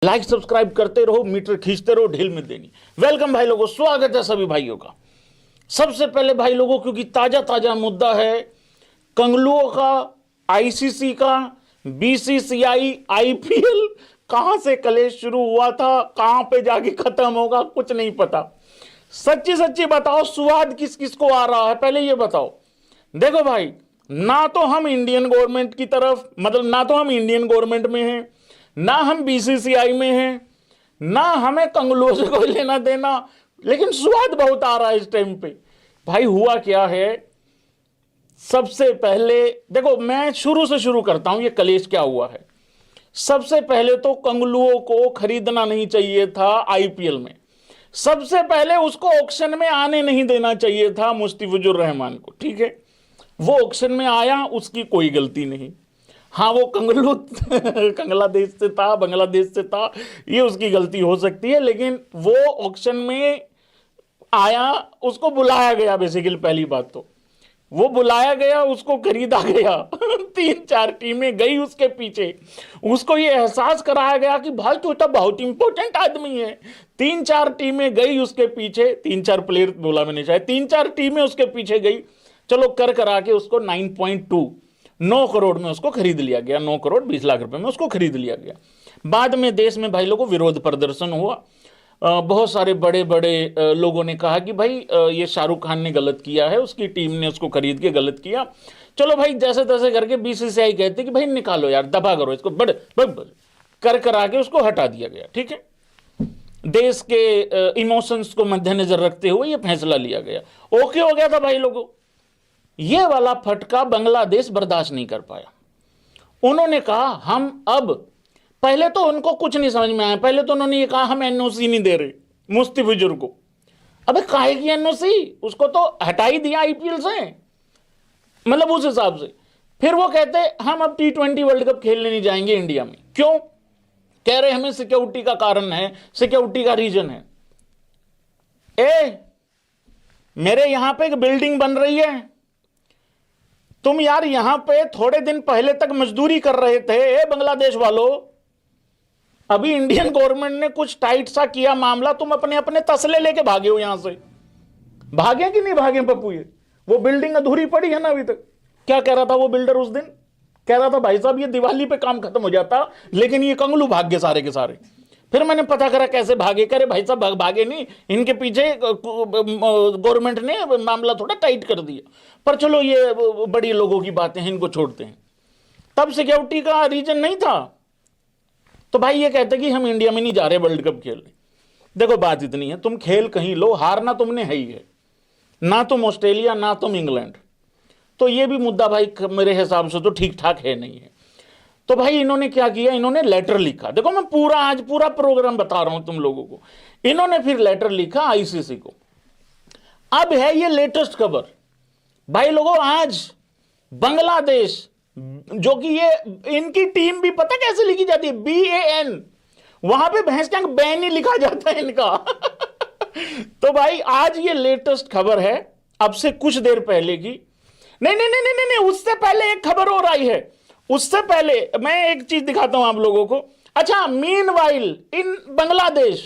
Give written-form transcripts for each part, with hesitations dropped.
Like subscribe करते रहो, metre खींचते रहो, ढील में देनी। वेलकम भाई लोगों, स्वागत है सभी भाइयों का। सबसे पहले भाई लोगों, क्योंकि ताजा ताजा मुद्दा है कंगलुओं का, आईसीसी का, बीसीसीआई, आईपीएल, कहां से कलेश शुरू हुआ था, कहां पे जाके खत्म होगा, कुछ नहीं पता। सच्ची सच्ची बताओ, स्वाद किस किस को आ रहा है, पहले ये बताओ। देखो भाई, ना तो हम इंडियन गवर्नमेंट की तरफ, मतलब ना तो हम इंडियन गवर्नमेंट में हैं, ना हम बीसीसीआई में हैं, ना हमें कंगलुओं से कोई लेना देना, लेकिन स्वाद बहुत आ रहा है इस टाइम पे। भाई हुआ क्या है, सबसे पहले देखो, मैं शुरू से शुरू करता हूं, ये कलेश क्या हुआ है। सबसे पहले तो कंगलुओं को खरीदना नहीं चाहिए था आईपीएल में। सबसे पहले उसको ऑक्शन में आने नहीं देना चाहिए था मुस्ताफिजुर रहमान को, ठीक है। वो ऑक्शन में आया, उसकी कोई गलती नहीं। हाँ, वो कंगलू कंगलादेश से था, बांग्लादेश से था, ये उसकी गलती हो सकती है, लेकिन वो ऑक्शन में आया, उसको बुलाया गया। बेसिकली पहली बात तो वो बुलाया गया, उसको खरीदा गया। 3-4 टीमें गई उसके पीछे, उसको ये एहसास कराया गया कि भाई तू तो बहुत इंपॉर्टेंट आदमी है। 3-4 टीमें गई उसके पीछे, 3-4 प्लेयर बोला मैंने, शायद 3-4 टीमें उसके पीछे गई। चलो कर करा के उसको 9 करोड़ में उसको खरीद लिया गया। 9 करोड़ 20 लाख रुपए में उसको खरीद लिया गया। बाद में देश में भाई लोगों विरोध प्रदर्शन हुआ। बहुत सारे बड़े बड़े लोगों ने कहा कि भाई ये शाहरुख खान ने गलत किया है, उसकी टीम ने उसको खरीद के गलत किया। चलो भाई, जैसे तैसे करके बीसीसीआई कहते कि भाई निकालो यार, दबा करो इसको, बड़े कर करा के उसको हटा दिया गया, ठीक है। देश के इमोशंस को मद्देनजर रखते हुए ये फैसला लिया गया, ओके हो गया था भाई लोगों। ये वाला फटका बांग्लादेश बर्दाश्त नहीं कर पाया। उन्होंने कहा हम अब, पहले तो उनको कुछ नहीं समझ में आया। पहले तो उन्होंने ये कहा हम एनओसी नहीं दे रहे मुस्ताफिजुर को। अबे काहे की एनओसी, उसको तो हटा ही दिया आईपीएल से, मतलब उस हिसाब से। फिर वो कहते हम अब T20 वर्ल्ड कप खेलने नहीं जाएंगे इंडिया में। क्यों? कह रहे हमें सिक्योरिटी का कारण है, सिक्योरिटी का रीजन है। मेरे यहां पे एक बिल्डिंग बन रही है, तुम यार यहां पे थोड़े दिन पहले तक मजदूरी कर रहे थे बांग्लादेश वालों, अभी इंडियन गवर्नमेंट ने कुछ टाइट सा किया मामला, तुम अपने अपने तसले लेके भागे हो यहां से। भागे कि नहीं भागे पप्पू? ये वो बिल्डिंग अधूरी पड़ी है ना अभी तक। क्या कह रहा था वो बिल्डर उस दिन? कह रहा था भाई साहब ये दिवाली पे काम खत्म हो जाता, लेकिन ये कंगलू भाग गए सारे के सारे। फिर मैंने पता करा कैसे भागे, करे भाई साहब भागे नहीं, इनके पीछे गवर्नमेंट ने मामला थोड़ा टाइट कर दिया। पर चलो ये बड़ी लोगों की बातें हैं, इनको छोड़ते हैं। तब सिक्योरिटी का रीजन नहीं था, तो भाई ये कहते कि हम इंडिया में नहीं जा रहे वर्ल्ड कप खेलने। देखो बात इतनी है, तुम खेल कहीं लो, हारना तुमने है ही है, ना तुम ऑस्ट्रेलिया ना तुम इंग्लैंड। तो ये भी मुद्दा भाई मेरे हिसाब से तो ठीक ठाक है नहीं है। तो भाई इन्होंने क्या किया, इन्होंने लेटर लिखा। देखो मैं आज पूरा प्रोग्राम बता रहा हूं तुम लोगों को। इन्होंने फिर लेटर लिखा आईसीसी को। अब है ये लेटेस्ट खबर भाई लोगों, आज बांग्लादेश, जो कि ये इनकी टीम भी पता कैसे लिखी जाती है, BAN, वहां पे भैंस का बैन ही लिखा जाता है इनका। तो भाई आज ये लेटेस्ट खबर है, अब से कुछ देर पहले की। नहीं नहीं नहीं नहीं नहीं, उससे पहले एक खबर और आई है। उससे पहले मैं एक चीज दिखाता हूं आप लोगों को। अच्छा, मीनवाइल इन बांग्लादेश,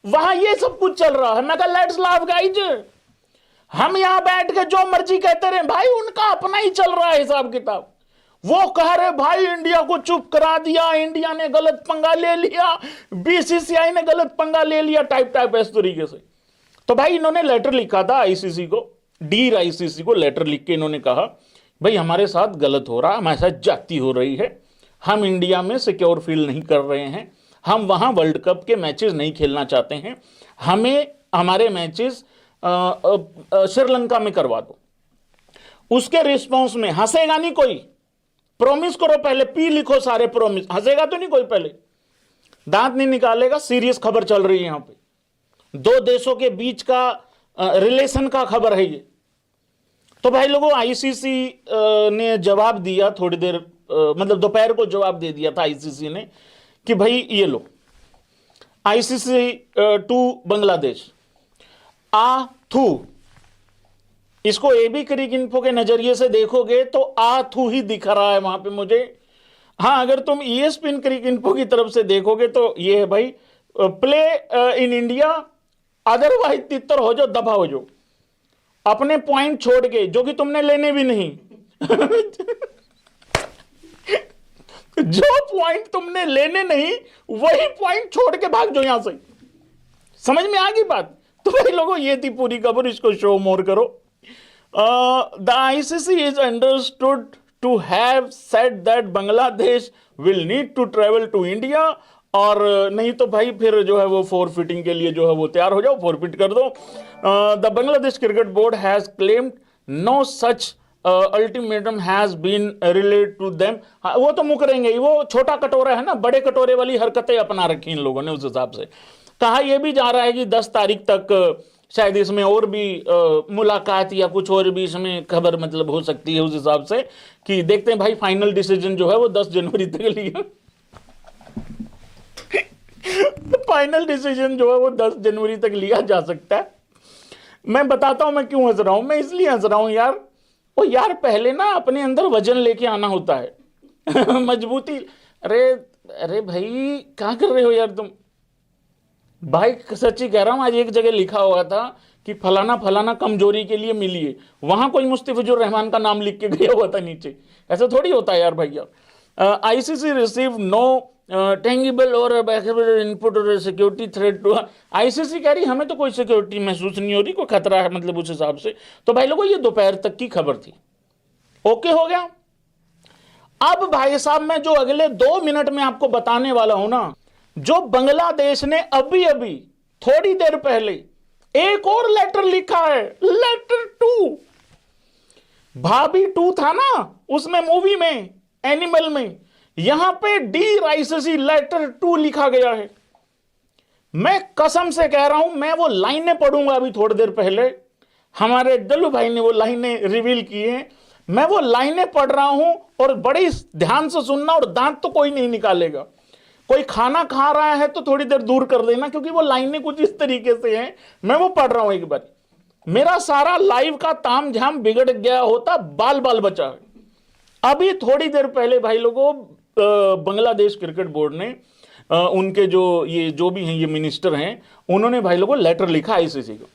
वहां ये सब कुछ चल रहा है। मैं कहा लेट्स लाफ गाइज, हम यहां बैठ के जो मर्जी कहते रहे, भाई उनका अपना ही चल रहा है हिसाब किताब। वो कह रहे भाई इंडिया को चुप करा दिया, इंडिया ने गलत पंगा ले लिया, बीसीसीआई ने गलत पंगा ले लिया, टाइप इस तरीके से। तो भाई इन्होंने लेटर लिखा था आईसीसी को, डीर आईसीसी को लेटर लिख के इन्होंने कहा भाई हमारे साथ गलत हो रहा, हमारे साथ जाती हो रही है, हम इंडिया में सिक्योर फील नहीं कर रहे हैं, हम वहां वर्ल्ड कप के मैचेस नहीं खेलना चाहते हैं, हमें हमारे मैचेस श्रीलंका में करवा दो। उसके रिस्पॉन्स में हंसेगा नहीं कोई, प्रॉमिस करो पहले, पी लिखो सारे प्रॉमिस, हंसेगा तो नहीं कोई, पहले दांत नहीं निकालेगा। सीरियस खबर चल रही है यहां पे, दो देशों के बीच का रिलेशन का खबर है ये। तो भाई लोगों आईसीसी ने जवाब दिया थोड़ी देर, मतलब दोपहर को जवाब दे दिया था आईसीसी ने कि भाई ये लो, आईसीसी टू बांग्लादेश आ थू, इसको एबी क्रिक इन्फो के नजरिए से देखोगे तो आ थू ही दिख रहा है वहां पे मुझे। हाँ, अगर तुम ESPN क्रिक इन्फो की तरफ से देखोगे तो ये है भाई, प्ले इन इंडिया, अदरवाइज तितर हो जाओ, दफा हो जाओ, अपने पॉइंट छोड़ के, जो कि तुमने लेने भी नहीं। जो पॉइंट तुमने लेने नहीं, वही पॉइंट छोड़ के भाग जाओ यहां से। समझ में आ गई बात? तो भाई लोगों, ये थी पूरी खबर, इसको शो मोर करो। The ICC is understood to have said that Bangladesh will need to travel to India, और नहीं तो भाई फिर जो है वो फॉरफिटिंग के लिए जो है वो तैयार हो जाओ, फॉरफिट कर दो। The Bangladesh cricket board has claimed no such ultimatum has been related to them. वो तो मुकरेंगे ही, वो छोटा कटोरा है ना, बड़े कटोरे वाली हरकतें अपना रखी इन लोगों ने। उस हिसाब से कहा यह भी जा रहा है कि 10 तारीख तक शायद इसमें और भी मुलाकात या कुछ और भी इसमें खबर मतलब हो सकती है, उस हिसाब से कि देखते हैं भाई, फाइनल डिसीजन जो है वो 10 जनवरी तक लिया। फाइनल डिसीजन जो है वो 10 जनवरी तक लिया जा सकता है। मैं बताता हूं मैं क्यों हंस रहा हूं। मैं इसलिए हंस रहा हूं यार, वो यार पहले ना अपने अंदर वजन लेके आना होता है। मजबूती। अरे भाई क्या कर रहे हो यार तुम? भाई सच्ची कह रहा हूं, आज एक जगह लिखा हुआ था कि फलाना फलाना कमजोरी के लिए मिलिए, वहां कोई मुस्तफिजुर रहमान का नाम लिख के गया हुआ था नीचे। ऐसा थोड़ी होता है यार भैया। ICC रिसीव नो टेंगिबल और इनपुट और सिक्योरिटी थ्रेट टू। ICC कह रही हमें तो कोई सिक्योरिटी महसूस नहीं हो रही, कोई खतरा है मतलब उस हिसाब से। तो भाई लोगों, ये दोपहर तक की खबर थी। ओके हो गया। अब भाई साहब, मैं जो अगले 2 मिनट में आपको बताने वाला हूं ना, जो बांग्लादेश ने अभी अभी थोड़ी देर पहले एक और लेटर लिखा है, लेटर 2। भाभी 2 था ना उसमें, मूवी में, एनिमल में, यहां पे डी राइसिसी लेटर 2 लिखा गया है। मैं कसम से कह रहा हूं, मैं वो लाइनें पढ़ूंगा अभी थोड़ी देर पहले, हमारे डल्लू भाई ने वो लाइनें रिवील की हैं। मैं वो लाइनें पढ़ रहा हूं और बड़ी ध्यान से सुनना, और दांत तो कोई नहीं निकालेगा। कोई खाना खा रहा है तो थोड़ी देर दूर कर देना, क्योंकि वो लाइनें कुछ इस तरीके से हैं। मैं वो पढ़ रहा हूं एक बार। मेरा सारा लाइव का ताम झाम बिगड़ गया होता, बाल बाल बचा है। अभी थोड़ी देर पहले भाई लोगों, बांग्लादेश क्रिकेट बोर्ड ने उनके जो भी हैं ये मिनिस्टर हैं, उन्होंने भाई लोगों लेटर लिखा ICC को।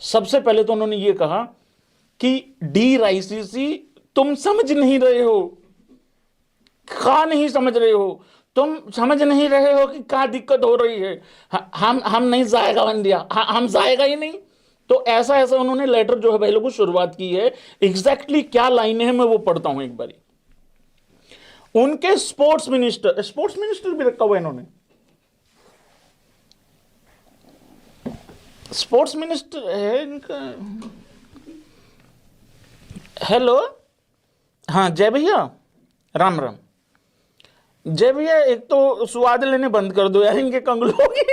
सबसे पहले तो उन्होंने ये कहा कि डी राइसिसी, तुम समझ नहीं रहे हो, क्या नहीं समझ रहे हो, तुम समझ नहीं रहे हो कि क्या दिक्कत हो रही है। हम नहीं जाएगा इंडिया, हम जाएगा ही नहीं। तो ऐसा ऐसा उन्होंने लेटर जो है भाई लोगों शुरुआत की है। एग्जैक्टली क्या लाइनें हैं मैं वो पढ़ता हूं एक बारी। उनके स्पोर्ट्स मिनिस्टर भी रखा हुआ है इन्होंने, स्पोर्ट्स मिनिस्टर है इनका। हेलो, हाँ जय भैया, राम राम। जय भैया, एक तो स्वाद लेने बंद कर दो यार इनके कंगलुओं के।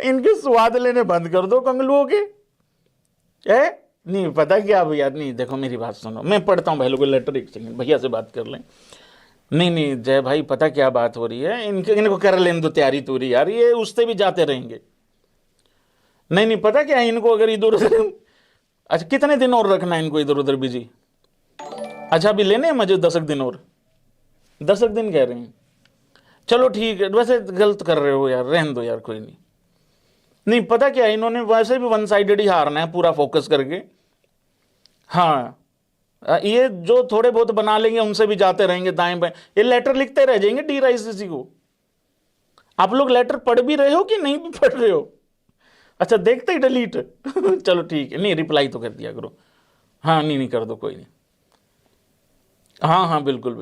इनके स्वाद लेने बंद कर दो कंगलुओं के। नहीं पता क्या भैया, नहीं देखो मेरी बात सुनो, मैं पढ़ता हूँ भाई लोगों लेटर, एक सेकंड भैया से बात कर लें। नहीं जय भाई, पता क्या बात हो रही है, इनको कर लेने दो तैयारी तूरी यार, ये उससे भी जाते रहेंगे। नहीं पता क्या, इनको अगर इधर उधर, अच्छा कितने दिन और रखना है इनको इधर उधर बिजी? अच्छा अभी लेने हैं मुझे 10 दिन और, 10 दिन कह रहे हैं। चलो ठीक है, वैसे गलत कर रहे हो यार, रहने दो यार, कोई नहीं पता क्या, इन्होंने वैसे भी 1 साइडेड ही हारना है पूरा फोकस करके। हाँ, ये जो थोड़े बहुत बना लेंगे उनसे भी जाते रहेंगे दाएं बाएं, ये लेटर लिखते रह जाएंगे डी राइसिसी को। आप लोग लेटर पढ़ भी रहे हो कि नहीं भी पढ़ रहे हो? अच्छा देखते ही डिलीट। चलो ठीक है, नहीं रिप्लाई तो कर दिया करो। हाँ नहीं कर दो, कोई नहीं। हाँ बिल्कुल।